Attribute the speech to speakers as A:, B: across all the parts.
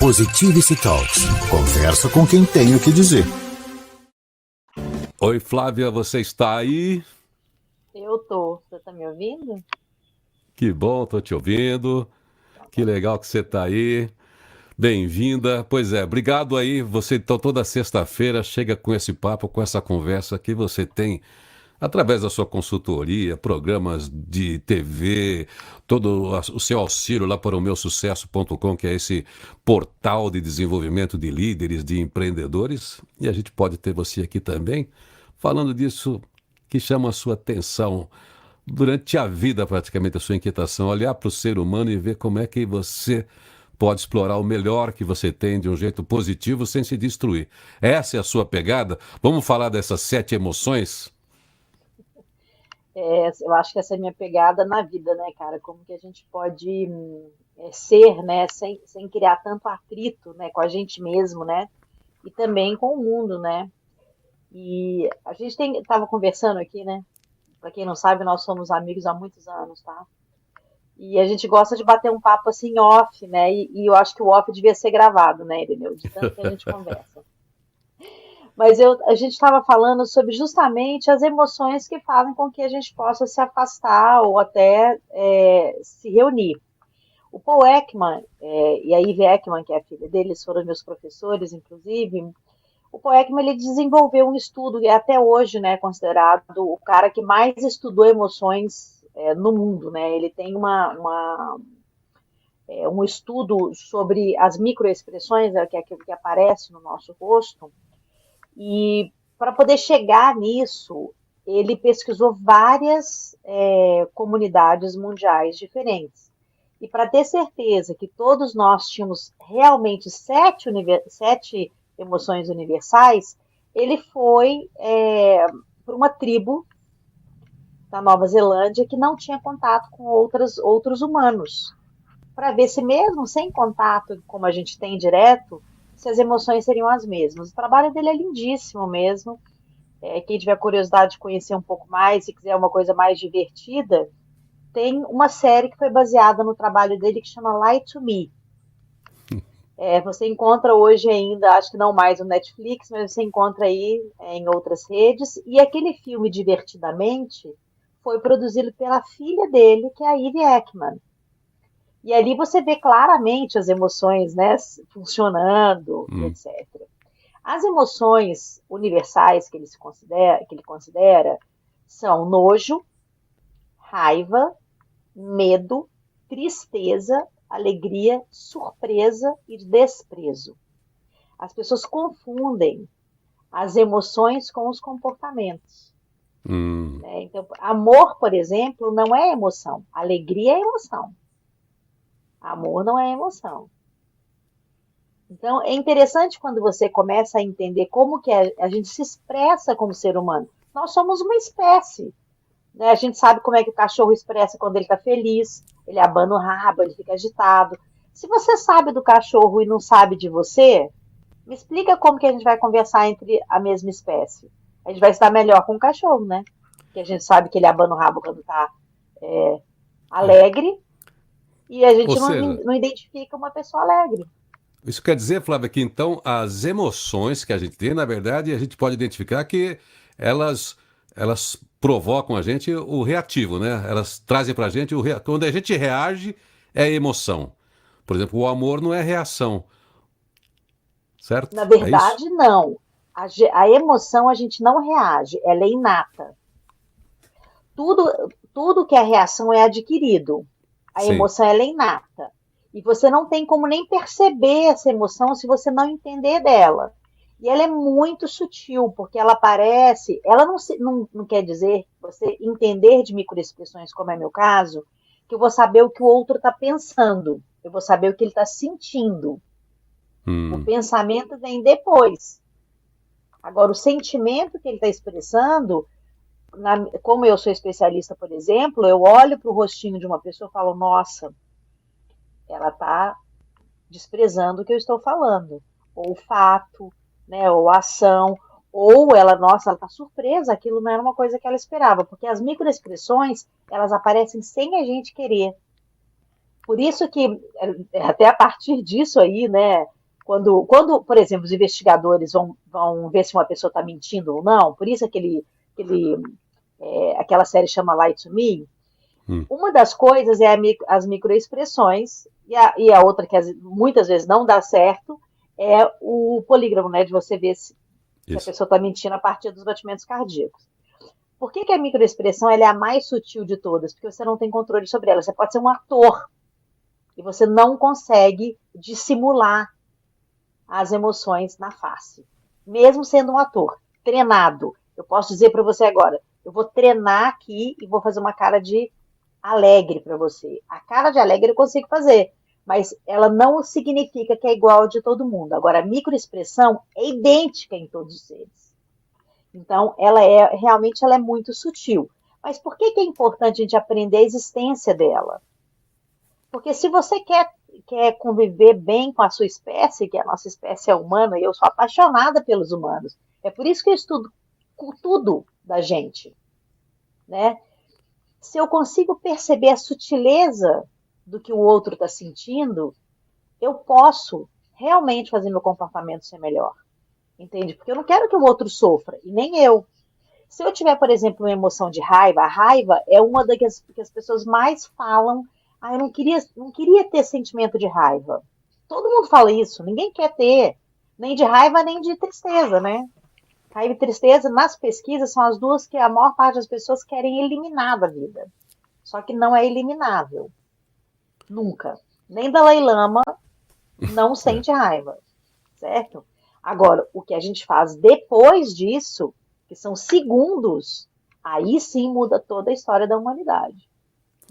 A: Positivity Talks. Conversa com quem tem o que dizer.
B: Oi, Flávia, você está aí?
C: Eu tô. Você tá me ouvindo?
B: Que bom, tô te ouvindo. Que legal que você está aí. Bem-vinda. Pois é, obrigado aí. Você então toda sexta-feira chega com esse papo, com essa conversa que você tem através da sua consultoria, programas de TV, todo o seu auxílio lá para o meusucesso.com, que é esse portal de desenvolvimento de líderes, de empreendedores. E a gente pode ter você aqui também, falando disso que chama a sua atenção durante a vida, praticamente, a sua inquietação, olhar para o ser humano e ver como é que você pode explorar o melhor que você tem de um jeito positivo sem se destruir. Essa é a sua pegada? Vamos falar dessas 7 emoções?
C: Eu acho que essa é a minha pegada na vida, né, cara? Como que a gente pode ser, né, sem criar tanto atrito, né, com a gente mesmo, né? E também com o mundo, né? E a gente tava conversando aqui, né? Pra quem não sabe, nós somos amigos há muitos anos, tá? E a gente gosta de bater um papo assim off, né? E eu acho que o off devia ser gravado, né, Irineu? De tanto que a gente conversa. Mas a gente estava falando sobre justamente as emoções que fazem com que a gente possa se afastar ou até se reunir. O Paul Ekman e a Ivy Ekman, que é a filha deles, foram meus professores, inclusive. O Paul Ekman ele desenvolveu um estudo e até hoje, né, considerado o cara que mais estudou emoções no mundo, né? Ele tem um estudo sobre as microexpressões, que é aquilo que aparece no nosso rosto. E para poder chegar nisso, ele pesquisou várias comunidades mundiais diferentes. E para ter certeza que todos nós tínhamos realmente sete emoções universais, ele foi para uma tribo da Nova Zelândia que não tinha contato com outros humanos, para ver se mesmo sem contato, como a gente tem direto, se as emoções seriam as mesmas. O trabalho dele é lindíssimo mesmo. Quem tiver curiosidade de conhecer um pouco mais, se quiser uma coisa mais divertida, tem uma série que foi baseada no trabalho dele que chama Lie to Me. Você encontra hoje ainda, acho que não mais no Netflix, mas você encontra aí em outras redes. E aquele filme Divertidamente foi produzido pela filha dele, que é a Ivy Ekman. E ali você vê claramente as emoções, né, funcionando, etc. As emoções universais que ele considera são nojo, raiva, medo, tristeza, alegria, surpresa e desprezo. As pessoas confundem as emoções com os comportamentos. Né? Então, amor, por exemplo, não é emoção. Alegria é emoção. Amor não é emoção. Então, é interessante quando você começa a entender como que a gente se expressa como ser humano. Nós somos uma espécie. Né? A gente sabe como é que o cachorro expressa quando ele está feliz, ele abana o rabo, ele fica agitado. Se você sabe do cachorro e não sabe de você, me explica como que a gente vai conversar entre a mesma espécie. A gente vai estar melhor com o cachorro, né? Porque a gente sabe que ele abana o rabo quando está alegre. E a gente não identifica uma pessoa alegre.
B: Isso quer dizer, Flávia, que então as emoções que a gente tem, na verdade, a gente pode identificar que elas provocam a gente o reativo, né? Elas trazem pra gente quando a gente reage, é emoção. Por exemplo, o amor não é reação, certo?
C: Na verdade, não. A emoção a gente não reage, ela é inata. Tudo que é reação é adquirido. A
B: Sim.
C: Emoção ela é inata. E você não tem como nem perceber essa emoção se você não entender dela. E ela é muito sutil, porque ela aparece. Ela não quer dizer, você entender de microexpressões, como é meu caso, que eu vou saber o que o outro está pensando. Eu vou saber o que ele está sentindo. O pensamento vem depois. Agora, o sentimento que ele está expressando, como eu sou especialista, por exemplo, eu olho para o rostinho de uma pessoa e falo, nossa, ela está desprezando o que eu estou falando. Ou o fato, né, ou a ação, ou ela está surpresa, aquilo não era uma coisa que ela esperava, porque as microexpressões, elas aparecem sem a gente querer. Por isso que, até a partir disso aí, né, Por exemplo, os investigadores vão ver se uma pessoa está mentindo ou não, por isso aquela série chama Lie to Me, uma das coisas é as microexpressões, e a outra que muitas vezes não dá certo é o polígrafo, né, de você ver se a pessoa está mentindo a partir dos batimentos cardíacos. Por que a microexpressão ela é a mais sutil de todas? Porque você não tem controle sobre ela. Você pode ser um ator e você não consegue dissimular as emoções na face, mesmo sendo um ator treinado. Eu posso dizer para você agora, eu vou treinar aqui e vou fazer uma cara de alegre para você. A cara de alegre eu consigo fazer, mas ela não significa que é igual de todo mundo. Agora, a microexpressão é idêntica em todos os seres. Então, realmente ela é muito sutil. Mas por que é importante a gente aprender a existência dela? Porque se você quer conviver bem com a sua espécie, que a nossa espécie é humana, e eu sou apaixonada pelos humanos, é por isso que eu estudo tudo da gente, né? Se eu consigo perceber a sutileza do que o outro está sentindo, eu posso realmente fazer meu comportamento ser melhor. Entende? Porque eu não quero que o outro sofra, e nem eu. Se eu tiver, por exemplo, uma emoção de raiva, a raiva é uma das que as pessoas mais falam. Eu não queria ter sentimento de raiva. Todo mundo fala isso, ninguém quer ter, nem de raiva, nem de tristeza, né? Raiva e tristeza, nas pesquisas, são as duas que a maior parte das pessoas querem eliminar da vida. Só que não é eliminável. Nunca. Nem Dalai Lama não sente raiva, certo? Agora, o que a gente faz depois disso, que são segundos, aí sim muda toda a história da humanidade.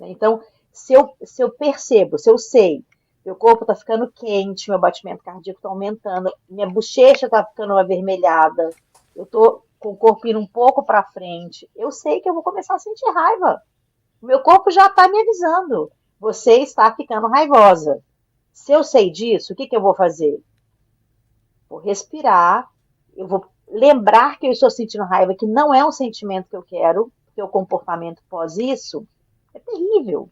C: Então, se eu percebo, se eu sei, meu corpo está ficando quente, meu batimento cardíaco está aumentando, minha bochecha está ficando avermelhada, eu estou com o corpo indo um pouco para frente, eu sei que eu vou começar a sentir raiva. O meu corpo já está me avisando, você está ficando raivosa. Se eu sei disso, o que eu vou fazer? Vou respirar, eu vou lembrar que eu estou sentindo raiva, que não é um sentimento que eu quero, porque o comportamento pós isso é terrível.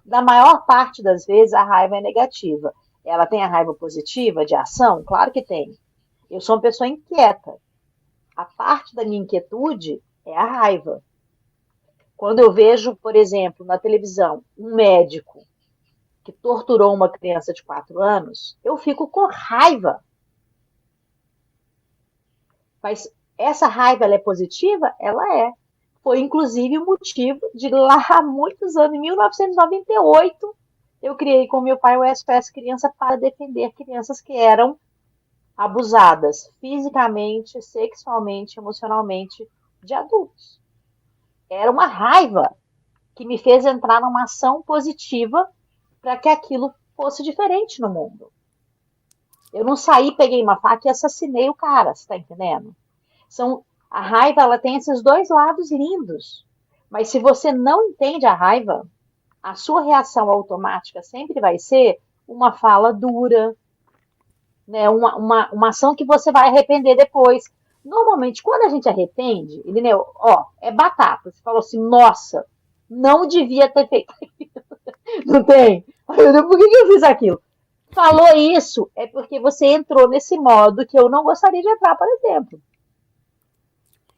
C: Da maior parte das vezes, a raiva é negativa. Ela tem a raiva positiva de ação? Claro que tem. Eu sou uma pessoa inquieta. A parte da minha inquietude é a raiva. Quando eu vejo, por exemplo, na televisão, um médico que torturou uma criança de 4 anos, eu fico com raiva. Mas essa raiva ela é positiva? Ela é. Foi, inclusive, o motivo de lá há muitos anos, em 1998, eu criei com meu pai o SOS Criança para defender crianças que eram abusadas fisicamente, sexualmente, emocionalmente de adultos. Era uma raiva que me fez entrar numa ação positiva para que aquilo fosse diferente no mundo. Eu não saí, peguei uma faca e assassinei o cara, você está entendendo? A raiva ela tem esses dois lados lindos. Mas se você não entende a raiva, a sua reação automática sempre vai ser uma fala dura, né? Uma ação que você vai arrepender depois. Normalmente, quando a gente arrepende, entendeu? É batata. Você falou assim, nossa, não devia ter feito aquilo. Não tem? Por que eu fiz aquilo? Falou isso, é porque você entrou nesse modo que eu não gostaria de entrar, por exemplo.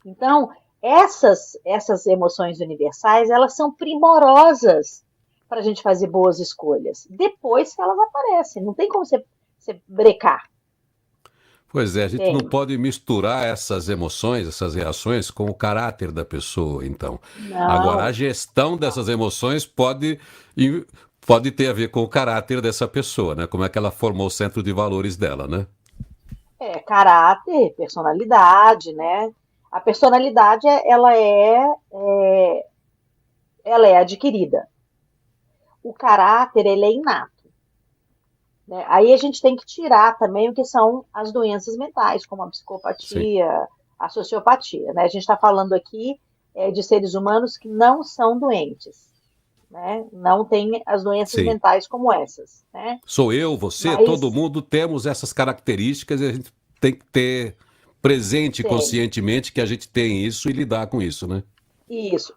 C: Então, essas emoções universais, elas são primorosas para a gente fazer boas escolhas. Depois que elas aparecem, não tem como você brecar.
B: Pois é, a gente não pode misturar essas emoções, essas reações com o caráter da pessoa, então.
C: Não.
B: Agora, a gestão dessas emoções pode ter a ver com o caráter dessa pessoa, né? Como é que ela formou o centro de valores dela, né?
C: Caráter, personalidade, né? A personalidade, ela é adquirida. O caráter, ele é inato. Né? Aí a gente tem que tirar também o que são as doenças mentais, como a psicopatia, sim, a sociopatia. Né? A gente está falando aqui de seres humanos que não são doentes. Né? Não tem as doenças, sim, mentais como essas. Né?
B: Sou eu, você, todo mundo temos essas características e a gente tem que ter presente conscientemente que a gente tem isso e lidar com isso, né?
C: Isso,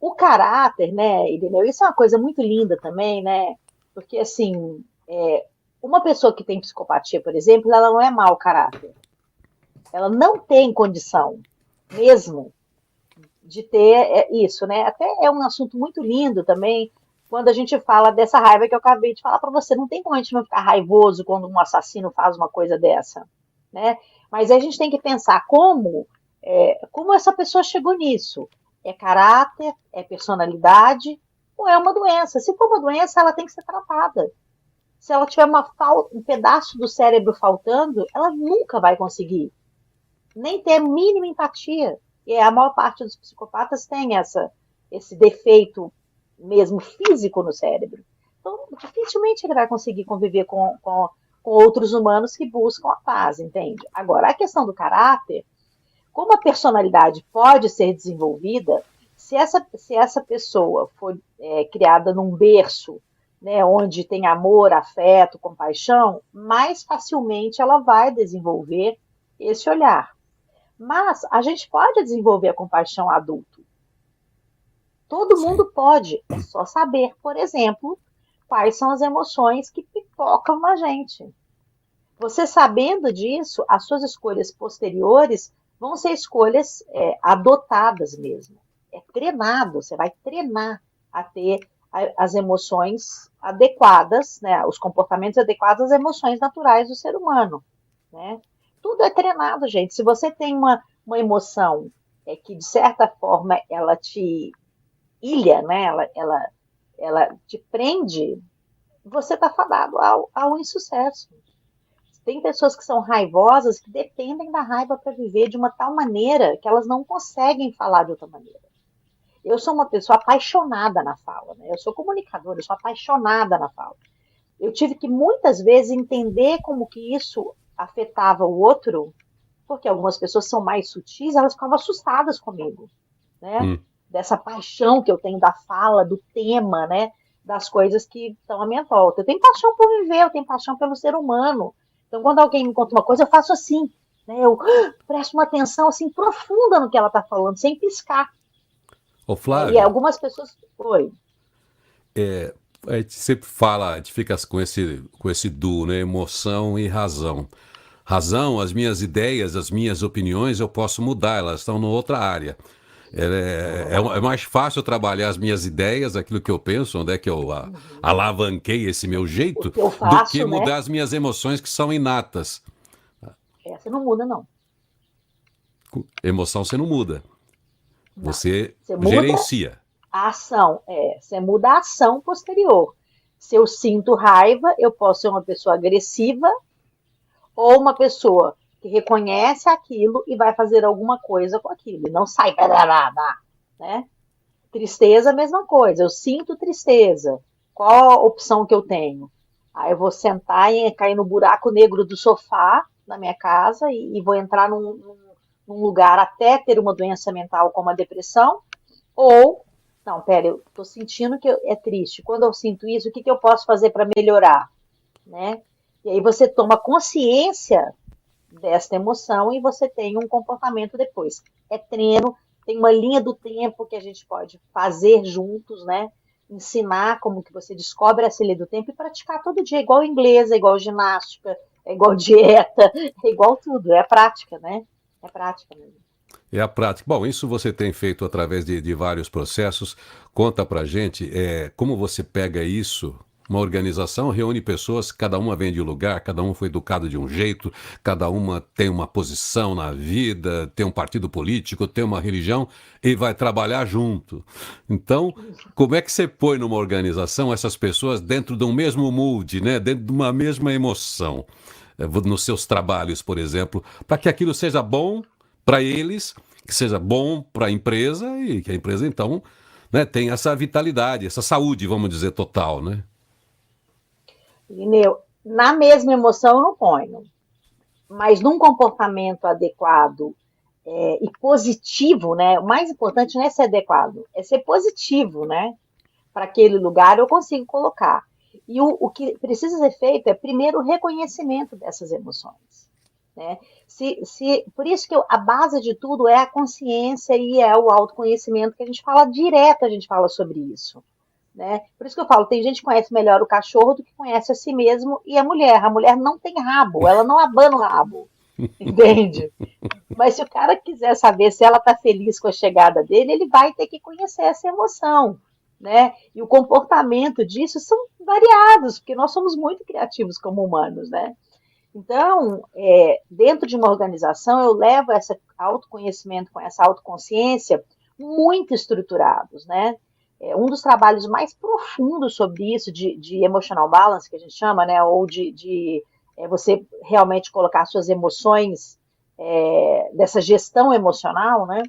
C: o caráter, né, Irineu, isso é uma coisa muito linda também, né, porque assim, uma pessoa que tem psicopatia, por exemplo, ela não é mau caráter. Ela não tem condição, mesmo, de ter isso, né? Até é um assunto muito lindo também, quando a gente fala dessa raiva que eu acabei de falar para você. Não tem como a gente não ficar raivoso quando um assassino faz uma coisa dessa, né? Mas aí a gente tem que pensar como essa pessoa chegou nisso. É caráter, é personalidade, ou é uma doença? Se for uma doença, ela tem que ser tratada. Se ela tiver um pedaço do cérebro faltando, ela nunca vai conseguir nem ter a mínima empatia. E a maior parte dos psicopatas tem esse defeito mesmo físico no cérebro. Então, dificilmente ele vai conseguir conviver com outros humanos que buscam a paz, entende? Agora, a questão do caráter, como a personalidade pode ser desenvolvida, se essa pessoa for criada num berço, né, onde tem amor, afeto, compaixão, mais facilmente ela vai desenvolver esse olhar. Mas a gente pode desenvolver a compaixão adulto. Todo
B: Sim.
C: mundo pode, é só saber, por exemplo, quais são as emoções que pipocam na gente. Você sabendo disso, as suas escolhas posteriores vão ser escolhas adotadas mesmo. É treinado, você vai treinar a ter as emoções adequadas, né, os comportamentos adequados às emoções naturais do ser humano, né? Tudo é treinado, gente. Se você tem uma emoção que, de certa forma, ela te ilha, né, ela te prende, você está fadado ao insucesso. Tem pessoas que são raivosas que dependem da raiva para viver de uma tal maneira que elas não conseguem falar de outra maneira. Eu sou uma pessoa apaixonada na fala, né? Eu sou comunicadora, eu sou apaixonada na fala. Eu tive que muitas vezes entender como que isso afetava o outro, porque algumas pessoas são mais sutis, elas ficavam assustadas comigo, né? Dessa paixão que eu tenho da fala, do tema, né? Das coisas que estão à minha volta. Eu tenho paixão por viver, eu tenho paixão pelo ser humano. Então, quando alguém me conta uma coisa, eu faço assim, né? Eu presto uma atenção assim profunda no que ela está falando, sem piscar.
B: Ô,
C: E
B: Flávia,
C: algumas pessoas. Oi.
B: a gente sempre fala, a gente fica com esse duo, né? Emoção e razão. Razão, as minhas ideias, as minhas opiniões, eu posso mudar, elas estão numa outra área. É mais fácil trabalhar as minhas ideias, aquilo que eu penso, onde é que eu alavanquei esse meu
C: O
B: jeito,
C: que eu
B: do que
C: faço, né?
B: mudar as minhas emoções que são inatas.
C: Essa não muda, não.
B: Emoção você não muda,
C: Não.
B: você
C: Você muda
B: gerencia.
C: a ação, você muda a ação posterior. Se eu sinto raiva, eu posso ser uma pessoa agressiva ou uma pessoa que reconhece aquilo e vai fazer alguma coisa com aquilo, e não sai, né? Tristeza, a mesma coisa. Eu sinto tristeza. Qual a opção que eu tenho? Aí eu vou sentar e cair no buraco negro do sofá na minha casa e vou entrar num lugar até ter uma doença mental como a depressão, ou, não, pera, eu tô sentindo que é triste. Quando eu sinto isso, o que eu posso fazer para melhorar? Né? E aí você toma consciência desta emoção e você tem um comportamento depois. É treino, tem uma linha do tempo que a gente pode fazer juntos, né? Ensinar como que você descobre essa linha do tempo e praticar todo dia, igual inglês, é igual ginástica, é igual dieta, é igual tudo, é prática, né? É prática mesmo.
B: É a prática. Bom, isso você tem feito através de vários processos. Conta pra gente como você pega isso. Uma organização reúne pessoas, cada uma vem de um lugar, cada um foi educado de um jeito, cada uma tem uma posição na vida, tem um partido político, tem uma religião e vai trabalhar junto. Então, como é que você põe numa organização essas pessoas dentro de um mesmo mood, né? Dentro de uma mesma emoção? Nos seus trabalhos, por exemplo, para que aquilo seja bom para eles, que seja bom para a empresa e que a empresa, então, né, tenha essa vitalidade, essa saúde, vamos dizer, total, né?
C: Entendeu? Na mesma emoção eu não ponho, mas num comportamento adequado e positivo, né? O mais importante não é ser adequado, é ser positivo, né? Para aquele lugar eu consigo colocar. E o que precisa ser feito é primeiro o reconhecimento dessas emoções. Né? Por isso que a base de tudo é a consciência e é o autoconhecimento, que a gente fala direto, a gente fala sobre isso. né? Por isso que eu falo, tem gente que conhece melhor o cachorro do que conhece a si mesmo e a mulher. A mulher não tem rabo, ela não abana o rabo, entende? Mas se o cara quiser saber se ela está feliz com a chegada dele, ele vai ter que conhecer essa emoção, né? E o comportamento disso são variados, porque nós somos muito criativos como humanos, né? Então, dentro de uma organização, eu levo esse autoconhecimento com essa autoconsciência muito estruturados, né? Um dos trabalhos mais profundos sobre isso, de emotional balance, que a gente chama, né? Ou de você realmente colocar suas emoções, dessa gestão emocional, né?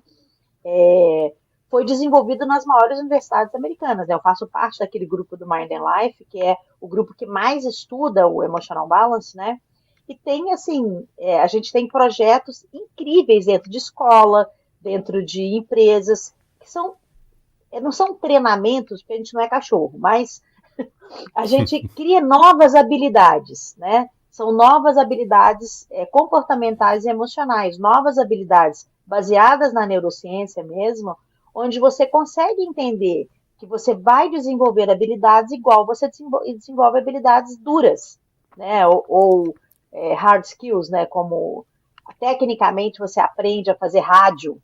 C: Foi desenvolvido nas maiores universidades americanas, né? Eu faço parte daquele grupo do Mind and Life, que é o grupo que mais estuda o emotional balance, né? E tem, assim, a gente tem projetos incríveis dentro de escola, dentro de empresas, que não são treinamentos, porque a gente não é cachorro, mas a gente cria novas habilidades, né? São novas habilidades comportamentais e emocionais, novas habilidades baseadas na neurociência mesmo, onde você consegue entender que você vai desenvolver habilidades igual você desenvolve habilidades duras, né? Ou hard skills, né? Como tecnicamente você aprende a fazer rádio.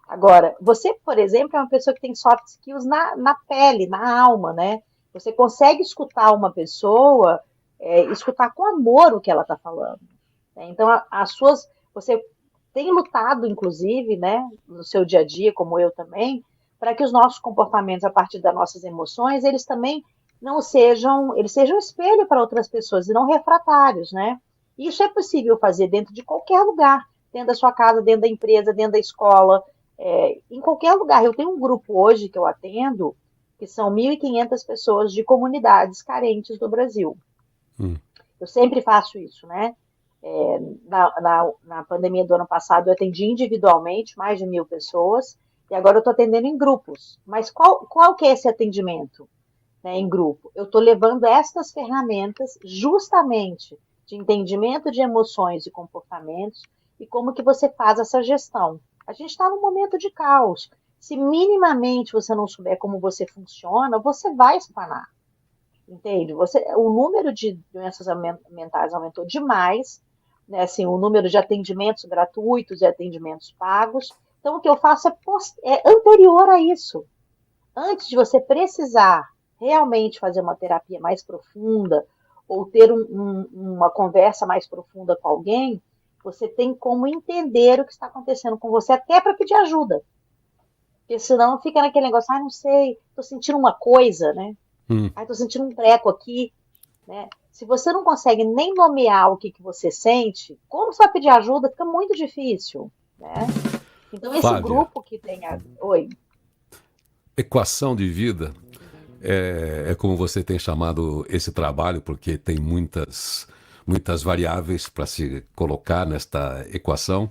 C: Agora, você, por exemplo, é uma pessoa que tem soft skills na pele, na alma, né? Você consegue escutar uma pessoa, escutar com amor o que ela está falando, né? Então, você tem lutado, inclusive, né, no seu dia a dia, como eu também, para que os nossos comportamentos, a partir das nossas emoções, eles também não sejam, eles sejam espelho para outras pessoas e não refratários, né? Isso é possível fazer dentro de qualquer lugar, dentro da sua casa, dentro da empresa, dentro da escola, em qualquer lugar. Eu tenho um grupo hoje que eu atendo, que são 1.500 pessoas de comunidades carentes do Brasil. Eu sempre faço isso, né? Na pandemia do ano passado, eu atendi individualmente mais de 1.000 pessoas, e agora eu estou atendendo em grupos. Mas qual que é esse atendimento, né, em grupo? Eu estou levando estas ferramentas justamente de entendimento de emoções e comportamentos e como que você faz essa gestão. A gente está num momento de caos. Se minimamente você não souber como você funciona, você vai espanar. Entende? O número de doenças mentais aumentou demais, né? Assim, o número de atendimentos gratuitos e atendimentos pagos. Então, o que eu faço é anterior a isso. Antes de você precisar realmente fazer uma terapia mais profunda ou ter uma conversa mais profunda com alguém, você tem como entender o que está acontecendo com você, até para pedir ajuda. Porque senão fica naquele negócio, não sei, estou sentindo uma coisa, né? Estou sentindo um treco aqui, né? Se você não consegue nem nomear o que você sente, como você vai pedir ajuda? Fica muito difícil, né? Então, esse
B: Flávia,
C: grupo que tem... Oi.
B: equação de vida é como você tem chamado esse trabalho, porque tem muitas variáveis para se colocar nesta equação.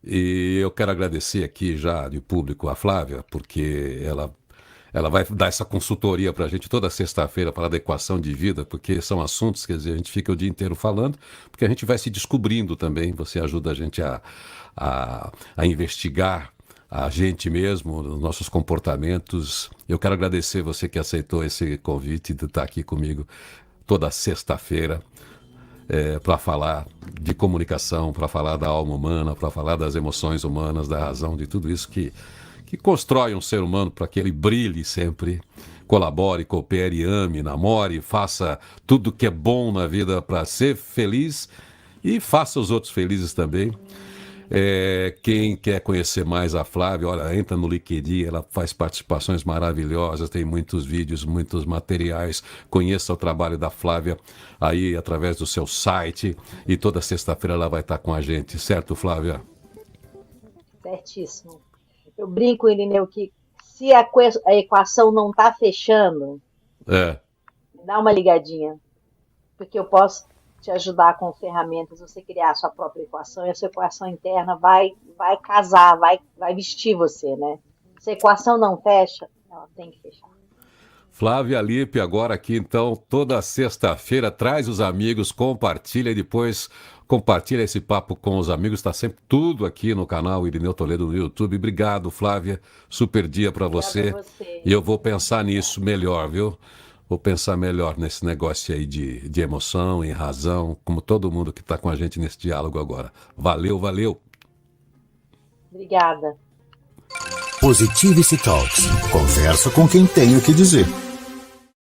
B: E eu quero agradecer aqui já de público a Flávia, porque ela vai dar essa consultoria para a gente toda sexta-feira para a equação de vida, porque são assuntos, quer dizer, a gente fica o dia inteiro falando, porque a gente vai se descobrindo também. Você ajuda a gente a investigar a gente mesmo, os nossos comportamentos. Eu quero agradecer você que aceitou esse convite de estar aqui comigo toda sexta-feira. Para falar de comunicação, para falar da alma humana, para falar das emoções humanas, da razão, de tudo isso que constrói um ser humano para que ele brilhe sempre, colabore, coopere, ame, namore, faça tudo que é bom na vida para ser feliz e faça os outros felizes também. Quem quer conhecer mais a Flávia, olha, entra no LinkedIn, ela faz participações maravilhosas, tem muitos vídeos, muitos materiais. Conheça o trabalho da Flávia aí através do seu site e toda sexta-feira ela vai estar com a gente, certo, Flávia?
C: Certíssimo. Eu brinco, Irineu, que se a equação não está fechando, dá uma ligadinha, porque eu posso te ajudar com ferramentas, você criar a sua própria equação, e a sua equação interna vai casar, vai vestir você, né? Se a equação não fecha, ela tem que fechar.
B: Flávia Lippe agora aqui, então, toda sexta-feira, traz os amigos, compartilha e depois compartilha esse papo com os amigos. Está sempre tudo aqui no canal Irineu Toledo no YouTube. Obrigado, Flávia. Super dia para você.
C: Obrigada a você.
B: E eu vou pensar nisso melhor, viu? Vou pensar melhor nesse negócio aí de emoção e razão, como todo mundo que está com a gente nesse diálogo agora. Valeu, valeu.
C: Obrigada.
A: Positivity Talks. Conversa com quem tem o que dizer.